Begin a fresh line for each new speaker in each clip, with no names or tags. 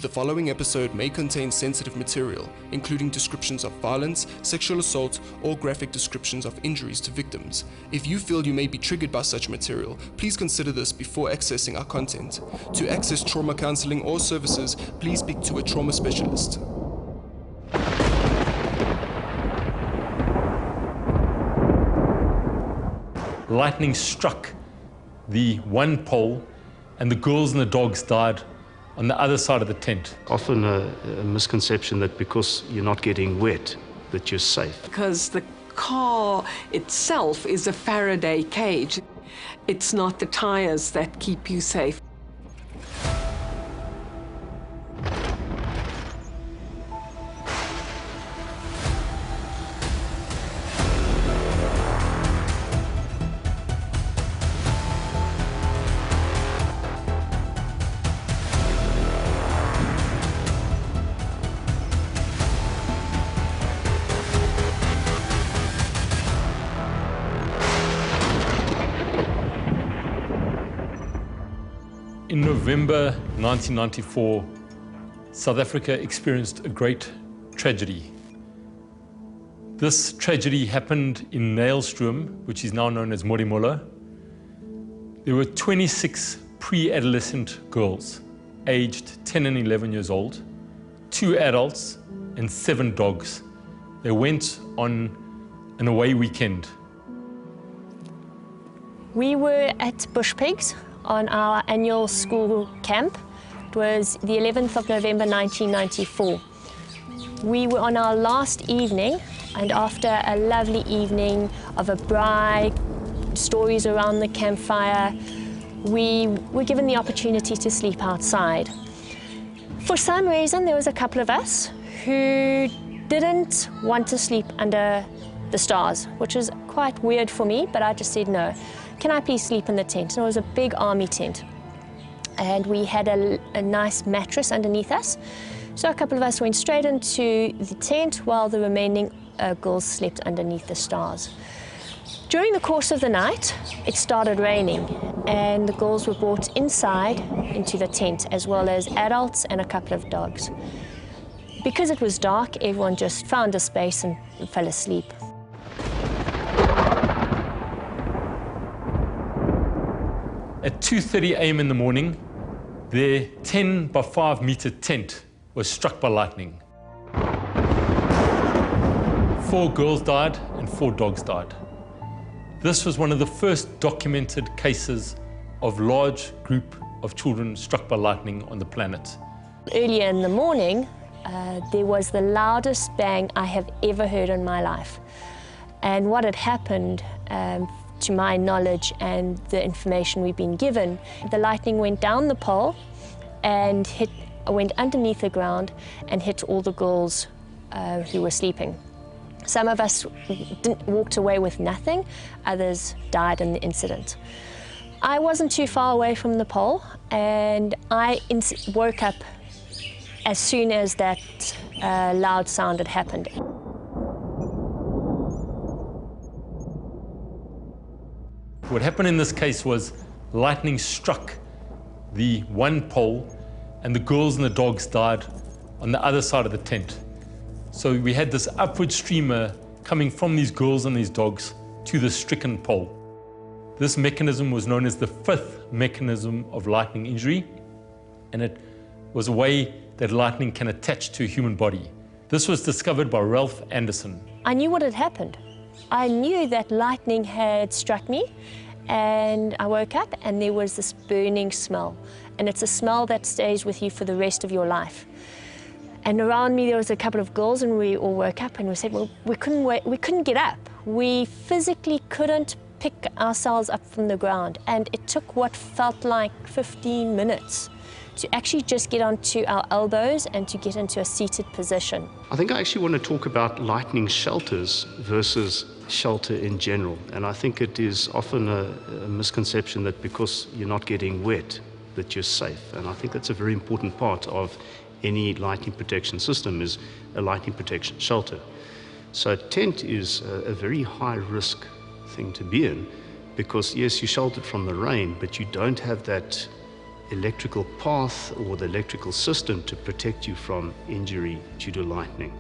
The following episode may contain sensitive material, including descriptions of violence, sexual assault, or graphic descriptions of injuries to victims. If you feel you may be triggered by such material, please consider this before accessing our content. To access trauma counseling or services, please speak to a trauma specialist.
Lightning struck the one pole and the girls and the dogs died on the other side of the tent.
Often a misconception that because you're not getting wet, that you're safe.
Because the car itself is a Faraday cage. It's not the tires that keep you safe.
In November 1994, South Africa experienced a great tragedy. This tragedy happened in Nailstroom, which is now known as Modimolle. There were 26 pre-adolescent girls, aged 10 and 11 years old, 2 adults and 7 dogs. They went on an away weekend.
We were at Bushpigs on our annual school camp. It was the 11th of November 1994. We were on our last evening, and after a lovely evening of a braai, stories around the campfire, we were given the opportunity to sleep outside. For some reason, there was a couple of us who didn't want to sleep under the stars, which was quite weird for me, but I just said no. Can I please sleep in the tent? And it was a big army tent. And we had a nice mattress underneath us. So a couple of us went straight into the tent while the remaining girls slept underneath the stars. During the course of the night, it started raining, and the girls were brought inside into the tent, as well as adults and a couple of dogs. Because it was dark, everyone just found a space and fell asleep.
At 2:30 a.m. in the morning, their 10 by 5 meter tent was struck by lightning. 4 girls died and 4 dogs died. This was one of the first documented cases of large group of children struck by lightning on the planet.
Earlier in the morning, there was the loudest bang I have ever heard in my life. And what had happened, to my knowledge and the information we've been given, the lightning went down the pole and went underneath the ground and hit all the girls who were sleeping. Some of us walked away with nothing, others died in the incident. I wasn't too far away from the pole, and I woke up as soon as that loud sound had happened.
What happened in this case was lightning struck the one pole and the girls and the dogs died on the other side of the tent. So we had this upward streamer coming from these girls and these dogs to the stricken pole. This mechanism was known as the 5th mechanism of lightning injury, and it was a way that lightning can attach to a human body. This was discovered by Ralph Anderson.
I knew what had happened. I knew that lightning had struck me, and I woke up and there was this burning smell. And it's a smell that stays with you for the rest of your life. And around me there was a couple of girls, and we all woke up and we said, well, we couldn't get up. We physically couldn't pick ourselves up from the ground. And it took what felt like 15 minutes to actually just get onto our elbows and to get into a seated position.
I think I actually want to talk about lightning shelters versus shelter in general. And I think it is often a misconception that because you're not getting wet, that you're safe. And I think that's a very important part of any lightning protection system, is a lightning protection shelter. So a tent is a very high risk thing to be in, because yes, you're sheltered from the rain, but you don't have that electrical path or the electrical system to protect you from injury due to lightning.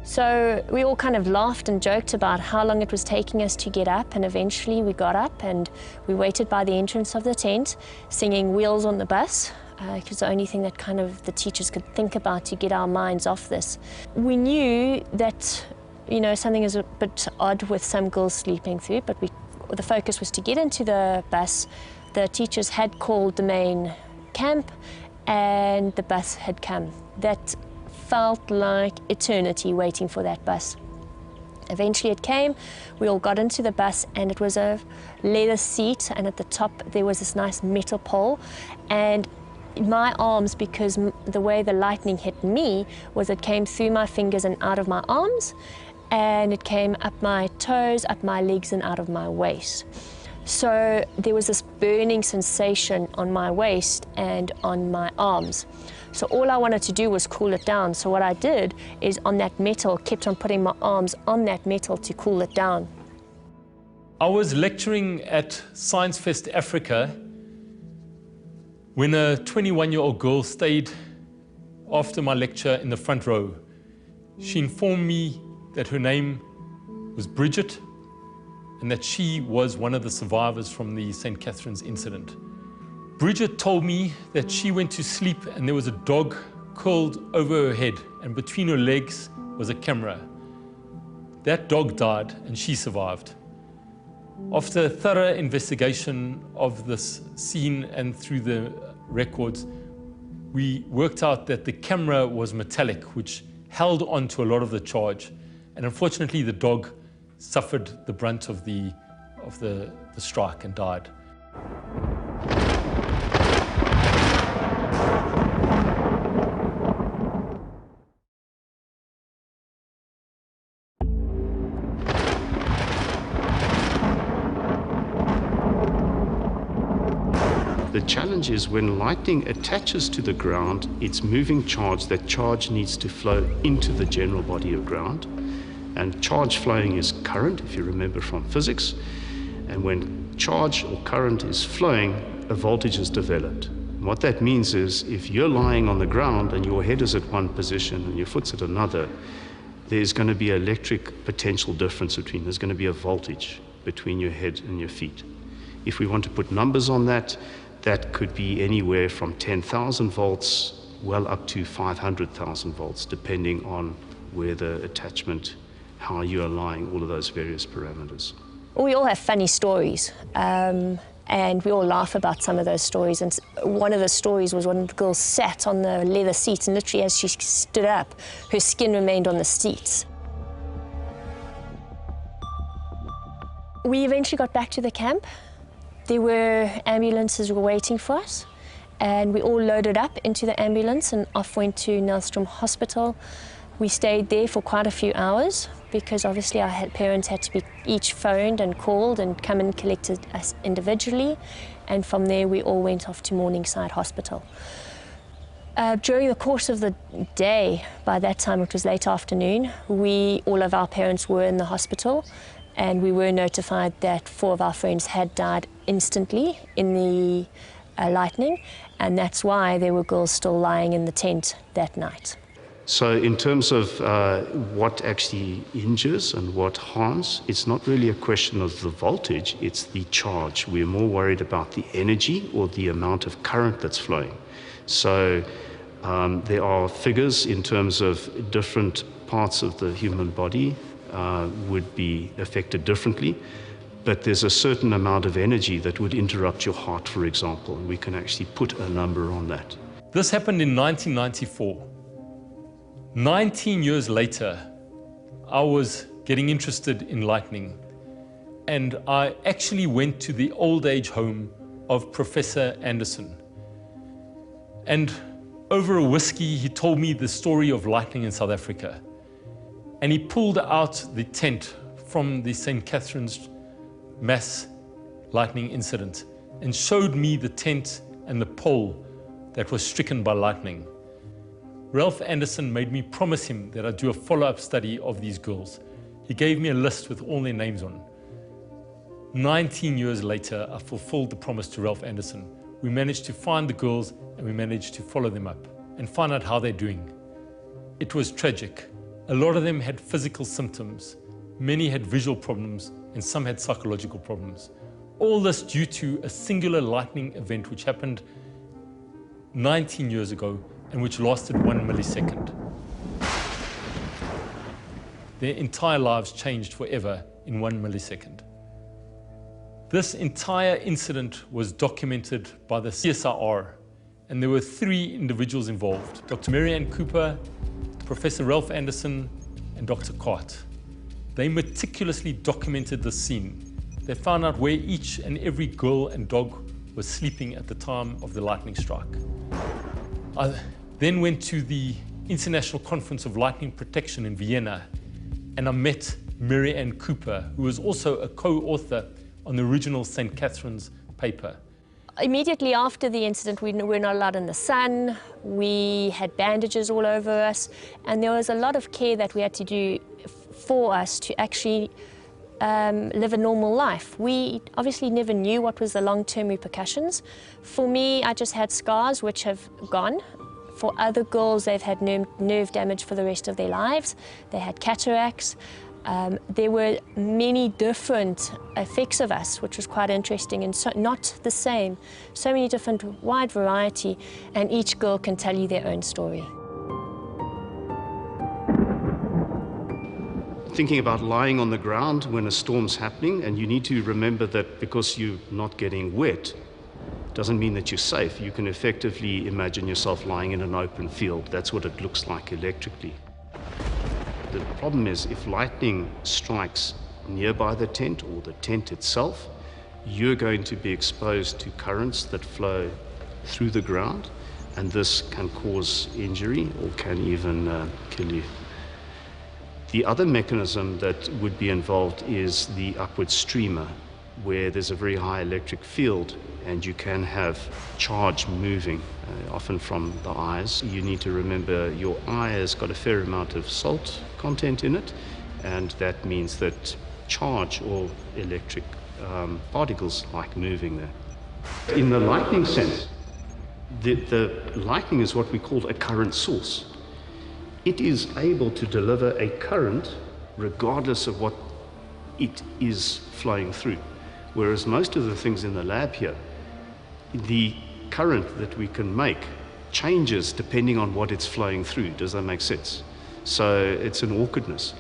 So we all kind of laughed and joked about how long it was taking us to get up, and eventually we got up and we waited by the entrance of the tent singing Wheels on the Bus. It was the only thing that kind of the teachers could think about to get our minds off this. We knew that, you know, something is a bit odd with some girls sleeping through, but the focus was to get into the bus. The teachers had called the main camp and the bus had come. That felt like eternity waiting for that bus. Eventually it came, we all got into the bus and it was a leather seat, and at the top there was this nice metal pole, and my arms, because the way the lightning hit me was it came through my fingers and out of my arms, and it came up my toes, up my legs and out of my waist. So there was this burning sensation on my waist and on my arms. So all I wanted to do was cool it down. So what I did is on that metal, kept on putting my arms on that metal to cool it down.
I was lecturing at Science Fest Africa when a 21-year-old girl stayed after my lecture in the front row. She informed me that her name was Bridget and that she was one of the survivors from the St. Catherine's incident. Bridget told me that she went to sleep and there was a dog curled over her head, and between her legs was a camera. That dog died and she survived. After a thorough investigation of this scene and through the records, we worked out that the camera was metallic, which held on to a lot of the charge. And unfortunately, the dog suffered the brunt of the strike and died.
The challenge is when lightning attaches to the ground, it's moving charge. That charge needs to flow into the general body of ground. And charge flowing is current, if you remember from physics. And when charge or current is flowing, a voltage is developed. And what that means is if you're lying on the ground and your head is at one position and your foot's at another, there's going to be an electric potential difference there's going to be a voltage between your head and your feet. If we want to put numbers on that, that could be anywhere from 10,000 volts well up to 500,000 volts, depending on where the attachment, how you are lying, all of those various parameters.
We all have funny stories, and we all laugh about some of those stories. And one of the stories was when the girl sat on the leather seats, and literally as she stood up, her skin remained on the seats. We eventually got back to the camp. There were ambulances waiting for us, and we all loaded up into the ambulance and off went to Nelstroom Hospital. We stayed there for quite a few hours because obviously our parents had to be each phoned and called and come and collected us individually, and from there we all went off to Morningside Hospital. During the course of the day, by that time it was late afternoon, all of our parents were in the hospital, and we were notified that 4 of our friends had died instantly in the lightning, and that's why there were girls still lying in the tent that night.
So in terms of what actually injures and what harms, it's not really a question of the voltage, it's the charge. We're more worried about the energy or the amount of current that's flowing. So there are figures in terms of different parts of the human body would be affected differently, but there's a certain amount of energy that would interrupt your heart, for example, and we can actually put a number on that.
This happened in 1994. 19 years later, I was getting interested in lightning, and I actually went to the old age home of Professor Anderson. And over a whiskey, he told me the story of lightning in South Africa. And he pulled out the tent from the St. Catherine's mass lightning incident and showed me the tent and the pole that was stricken by lightning. Ralph Anderson made me promise him that I'd do a follow-up study of these girls. He gave me a list with all their names on. 19 years later, I fulfilled the promise to Ralph Anderson. we managed to find the girls and we managed to follow them up and find out how they're doing. It was tragic. A lot of them had physical symptoms. Many had visual problems and some had psychological problems. All this due to a singular lightning event which happened 19 years ago and which lasted 1 millisecond. Their entire lives changed forever in 1 millisecond. This entire incident was documented by the CSIR, and there were 3 individuals involved: Dr. Mary Ann Cooper, Professor Ralph Anderson, and Dr. Cart. They meticulously documented the scene. They found out where each and every girl and dog was sleeping at the time of the lightning strike. I then went to the International Conference of Lightning Protection in Vienna, and I met Mary Ann Cooper, who was also a co-author on the original St. Catherine's paper.
Immediately after the incident, we were not allowed in the sun. We had bandages all over us, and there was a lot of care that we had to do for us to actually live a normal life. We obviously never knew what was the long-term repercussions. For me, I just had scars which have gone. For other girls, they've had nerve damage for the rest of their lives. They had cataracts. There were many different effects of us, which was quite interesting and so not the same. So many different, wide variety, and each girl can tell you their own story.
Thinking about lying on the ground when a storm's happening, and you need to remember that because you're not getting wet, doesn't mean that you're safe. You can effectively imagine yourself lying in an open field. That's what it looks like electrically. The problem is if lightning strikes nearby the tent or the tent itself, you're going to be exposed to currents that flow through the ground, and this can cause injury or can even kill you. The other mechanism that would be involved is the upward streamer, where there's a very high electric field and you can have charge moving, often from the eyes. You need to remember your eye has got a fair amount of salt content in it, and that means that charge or electric particles like moving there. In the lightning sense, the lightning is what we call a current source. It is able to deliver a current regardless of what it is flowing through. Whereas most of the things in the lab here, the current that we can make changes depending on what it's flowing through. Does that make sense? So it's an awkwardness.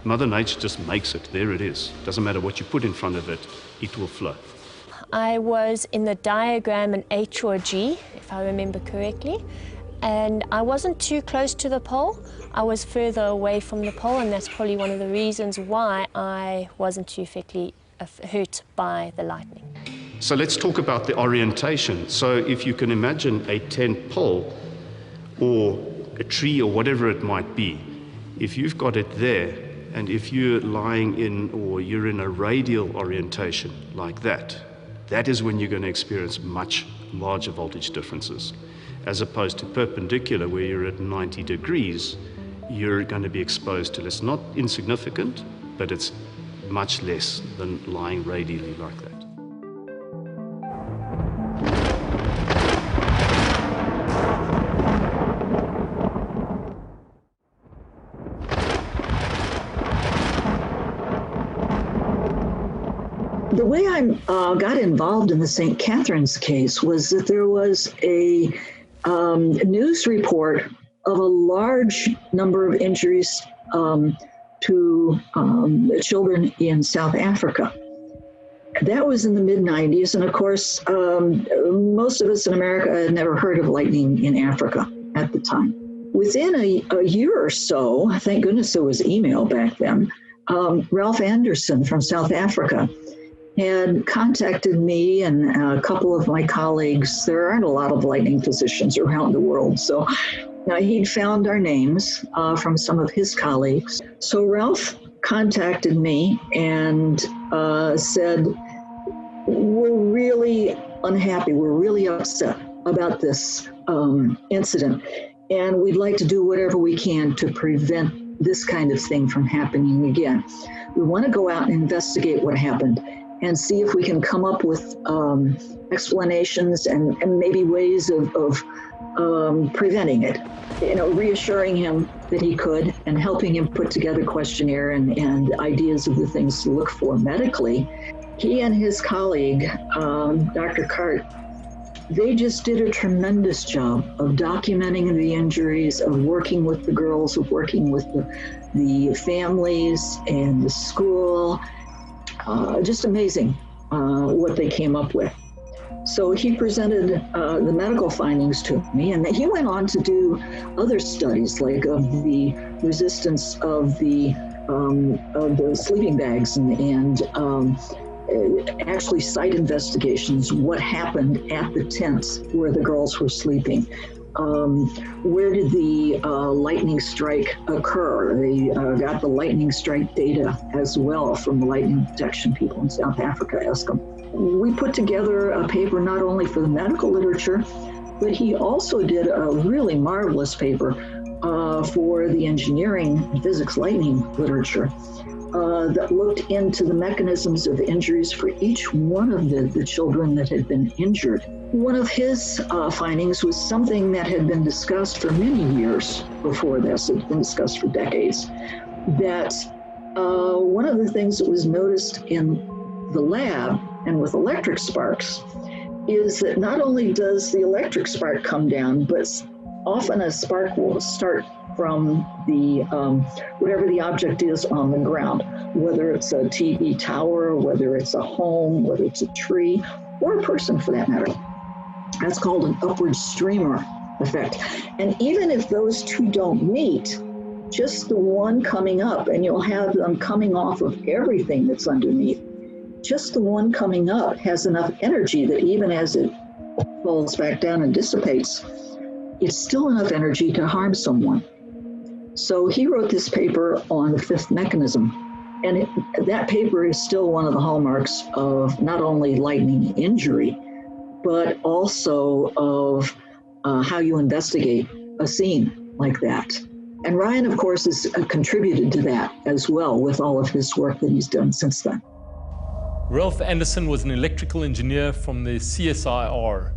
Mother Nature just makes it. There it is. Doesn't matter what you put in front of it, it will flow.
I was in the diagram an H or a G, if I remember correctly, and I wasn't too close to the pole. I was further away from the pole, and that's probably one of the reasons why I wasn't too effectively hurt by the lightning.
So let's talk about the orientation. So if you can imagine a tent pole or a tree or whatever it might be, if you've got it there, and if you're lying in or you're in a radial orientation like that, that is when you're going to experience much larger voltage differences. As opposed to perpendicular, where you're at 90 degrees, you're going to be exposed to less. Not insignificant, but it's much less than lying radially like that.
The way I got involved in the St. Catherine's case was that there was a news report of a large number of injuries to children in South Africa. That was in the mid-90s, and of course, most of us in America had never heard of lightning in Africa at the time. Within a year or so, thank goodness there was email back then, Ralph Anderson from South Africa had contacted me and a couple of my colleagues. There aren't a lot of lightning physicians around the world, so he'd found our names from some of his colleagues. So Ralph contacted me and said, we're really unhappy, we're really upset about this incident, and we'd like to do whatever we can to prevent this kind of thing from happening again. We want to go out and investigate what happened, and see if we can come up with explanations and maybe ways of preventing it. Reassuring him that he could and helping him put together questionnaire and ideas of the things to look for medically. He and his colleague, Dr. Cart, they just did a tremendous job of documenting the injuries, of working with the girls, of working with the families and the school. Just amazing what they came up with. So he presented the medical findings to me, and he went on to do other studies, like of the resistance of the sleeping bags and actually site investigations, what happened at the tents where the girls were sleeping. Where did the lightning strike occur? They got the lightning strike data as well from the lightning detection people in South Africa, ESCOM. We put together a paper not only for the medical literature, but he also did a really marvelous paper for the engineering physics lightning literature that looked into the mechanisms of injuries for each one of the children that had been injured. One of his findings was something that had been discussed for many years before this. It had been discussed for decades, that one of the things that was noticed in the lab and with electric sparks is that not only does the electric spark come down, but often a spark will start from the whatever the object is on the ground, whether it's a TV tower, whether it's a home, whether it's a tree, or a person for that matter. That's called an upward streamer effect. And even if those two don't meet, just the one coming up, and you'll have them coming off of everything that's underneath, just the one coming up has enough energy that even as it falls back down and dissipates, it's still enough energy to harm someone. So he wrote this paper on the fifth mechanism. And that paper is still one of the hallmarks of not only lightning injury, but also of how you investigate a scene like that. And Ryan, of course, has contributed to that as well with all of his work that he's done since then.
Ralph Anderson was an electrical engineer from the CSIR.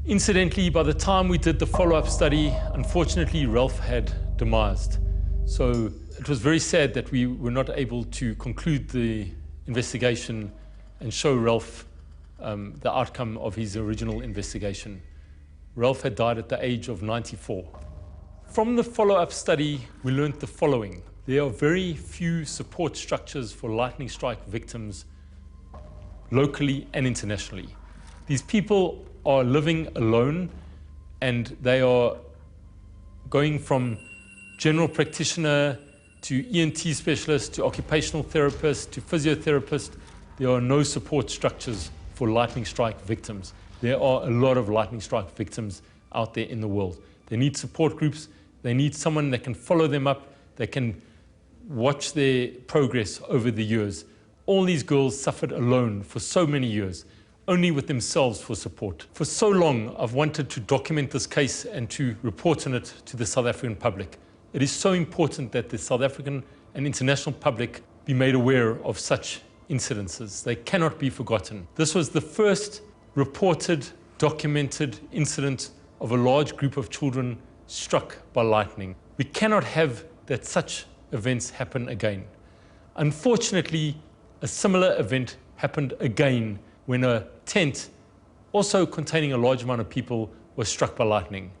Incidentally, by the time we did the follow-up study, unfortunately, Ralph had demised. So it was very sad that we were not able to conclude the investigation and show Ralph the outcome of his original investigation. Ralph had died at the age of 94. From the follow-up study, we learned the following. There are very few support structures for lightning strike victims locally and internationally. These people are living alone, and they are going from general practitioner to ENT specialist to occupational therapist to physiotherapist. There are no support structures for lightning strike victims. There are a lot of lightning strike victims out there in the world. They need support groups. They need someone that can follow them up, that can watch their progress over the years. All these girls suffered alone for so many years, only with themselves for support. For so long, I've wanted to document this case and to report on it to the South African public. It is so important that the South African and international public be made aware of such incidences. They cannot be forgotten. This was the first reported, documented incident of a large group of children struck by lightning. We cannot have that such events happen again. Unfortunately, a similar event happened again when a tent, also containing a large amount of people, was struck by lightning.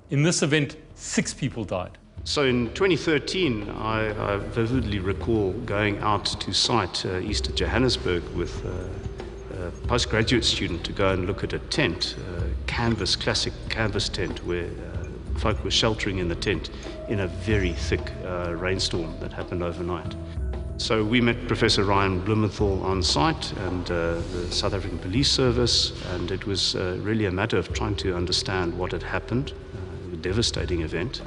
In this event, 6 people died.
So in 2013, I vividly recall going out to site east of Johannesburg with a postgraduate student to go and look at a tent, classic canvas tent, where folk were sheltering in the tent in a very thick rainstorm that happened overnight. So we met Professor Ryan Blumenthal on site and the South African Police Service, and it was really a matter of trying to understand what had happened, a devastating event.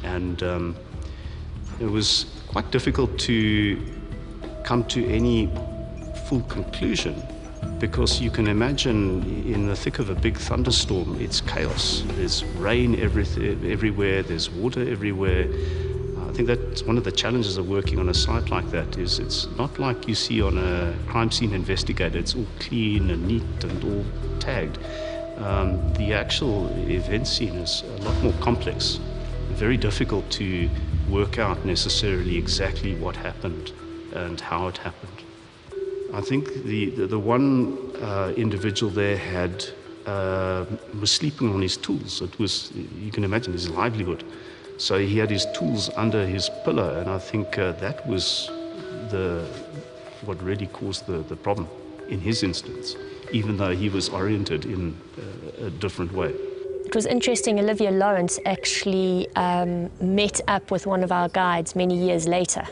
And it was quite difficult to come to any full conclusion, because you can imagine in the thick of a big thunderstorm, it's chaos. There's rain everywhere, there's water everywhere. I think that's one of the challenges of working on a site like that, is it's not like you see on a crime scene investigator. It's all clean and neat and all tagged. The actual event scene is a lot more complex, very difficult to work out necessarily exactly what happened and how it happened. I think the one individual there was sleeping on his tools. It was, you can imagine, his livelihood. So he had his tools under his pillow, and I think that was what really caused the problem in his instance, even though he was oriented in a different way.
It was interesting, Olivia Lawrence actually met up with one of our guides many years later,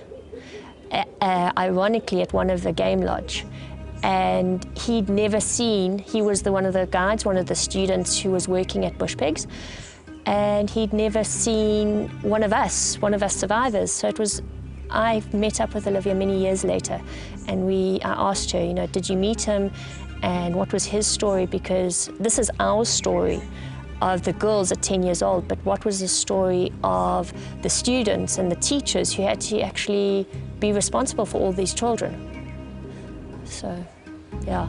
ironically at one of the game lodge. And he'd never seen, he was one of the guides, one of the students who was working at Bush Pigs, and he'd never seen one of us survivors. So it was, I met up with Olivia many years later, and I asked her, you know, did you meet him, and what was his story? Because this is our story of the girls at 10 years old, but what was the story of the students and the teachers who had to actually be responsible for all these children? So, yeah.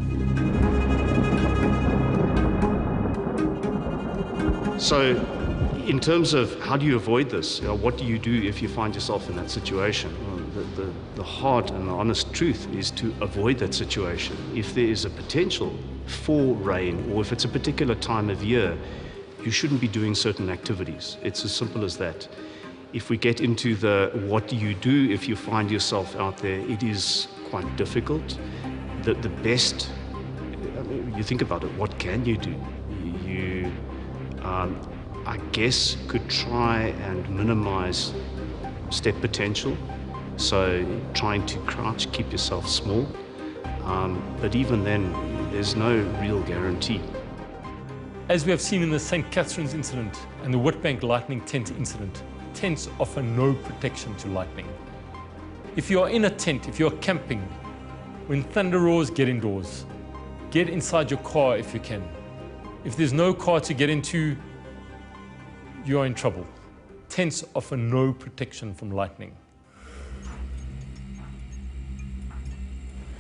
So, in terms of how do you avoid this, what do you do if you find yourself in that situation? Well, the hard and the honest truth is to avoid that situation. If there is a potential for rain, or if it's a particular time of year, you shouldn't be doing certain activities. It's as simple as that. If we get into the what do you do if you find yourself out there, it is quite difficult. The best, I mean, you think about it, what can you do? You, I guess, could try and minimize step potential. So trying to crouch, keep yourself small. But even then, there's no real guarantee.
As we have seen in the St. Catherine's incident and the Witbank lightning tent incident, tents offer no protection to lightning. If you are in a tent, if you are camping, when thunder roars, get indoors. Get inside your car if you can. If there's no car to get into, you are in trouble. Tents offer no protection from lightning.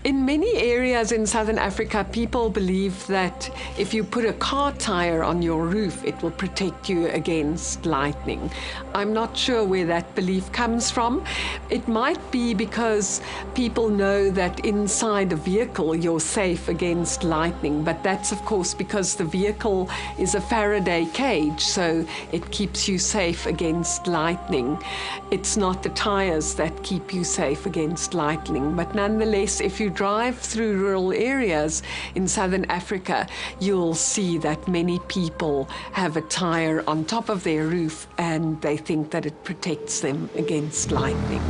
In many areas in Southern Africa, people believe that if you put a car tire on your roof, it will protect you against lightning. I'm not sure where that belief comes from. It might be because people know that inside a vehicle you're safe against lightning, but that's of course because the vehicle is a Faraday cage, so it keeps you safe against lightning. It's not the tires that keep you safe against lightning, but nonetheless, if you drive through rural areas in Southern Africa, you'll see that many people have a tire on top of their roof and they think that it protects them against lightning.